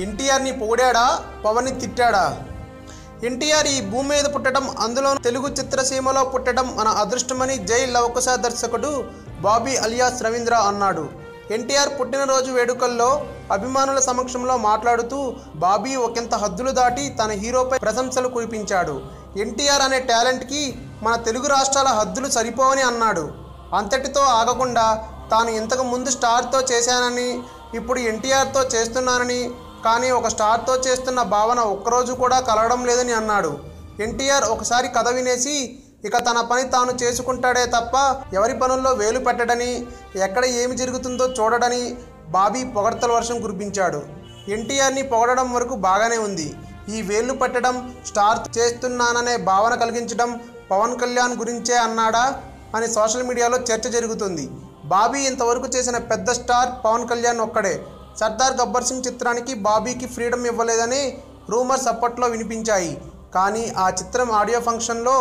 ఎన్టీఆర్ని పొగిడాడా, పవన్ని తిట్టాడా? ఎన్టీఆర్ ఈ భూమి మీద పుట్టడం, అందులో తెలుగు చిత్రసీమలో పుట్టడం మన అదృష్టమని జై లవకుశ దర్శకుడు బాబీ అలియాస్ రవీంద్ర అన్నాడు. ఎన్టీఆర్ పుట్టినరోజు వేడుకల్లో అభిమానుల సమక్షంలో మాట్లాడుతూ బాబీ ఒకంత హద్దులు దాటి తన హీరోపై ప్రశంసలు కురిపించాడు. ఎన్టీఆర్ అనే టాలెంట్కి మన తెలుగు రాష్ట్రాల హద్దులు సరిపోవని అన్నాడు. అంతటితో ఆగకుండా తాను ఇంతకు ముందు స్టార్తో చేశానని, ఇప్పుడు ఎన్టీఆర్తో చేస్తున్నానని, కానీ ఒక స్టార్తో చేస్తున్న భావన ఒక్కరోజు కూడా కలగడం లేదని అన్నాడు. ఎన్టీఆర్ ఒకసారి కథ వినేసి ఇక తన పని తాను చేసుకుంటాడే తప్ప ఎవరి పనుల్లో వేలు పెట్టడని, ఎక్కడ ఏమి జరుగుతుందో చూడడని బాబీ పొగడ్తల వర్షం కురిపించాడు. ఎన్టీఆర్ని పొగడడం వరకు బాగానే ఉంది. ఈ వేళ్లు పెట్టడం, స్టార్ చేస్తున్నాననే భావన కలిగించడం పవన్ కళ్యాణ్ గురించే అన్నాడా అని సోషల్ మీడియాలో చర్చ జరుగుతుంది. బాబీ ఇంతవరకు చేసిన పెద్ద స్టార్ పవన్ కళ్యాణ్ ఒక్కడే. సర్దార్ గబ్బర్ సింగ్ చిత్రానికి బాబీకి ఫ్రీడమ్ ఇవ్వలేదని రూమర్స్ అప్పట్లో వినిపించాయి. కానీ ఆ చిత్రం ఆడియో ఫంక్షన్లో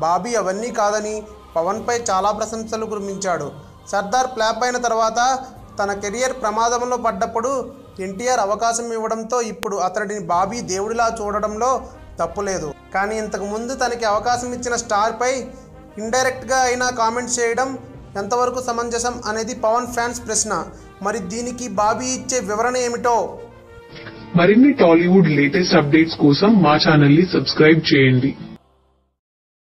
బాబీ అవన్నీ కాదని పవన్పై చాలా ప్రశంసలు కురిపించాడు. సర్దార్ ఫ్లాప్ అయిన తర్వాత తన కెరియర్ ప్రమాదంలో పడ్డప్పుడు ఎన్టీఆర్ అవకాశం ఇవ్వడంతో ఇప్పుడు అతడిని బాబీ దేవుడిలా చూడడంలో తప్పులేదు. కానీ ఇంతకుముందు తనకి అవకాశం ఇచ్చిన స్టార్పై ఇండైరెక్ట్గా అయినా కామెంట్స్ చేయడం ఎంతవరకు సమంజసం అనేది పవన్ ఫ్యాన్స్ ప్రశ్న. మరి దీనికి బాబీ ఇచ్చే వివరణ ఏమిటో? మరిన్ని టాలీవుడ్ లేటెస్ట్ అప్డేట్స్ కోసం మా ఛానల్ ని సబ్స్క్రైబ్ చేయండి.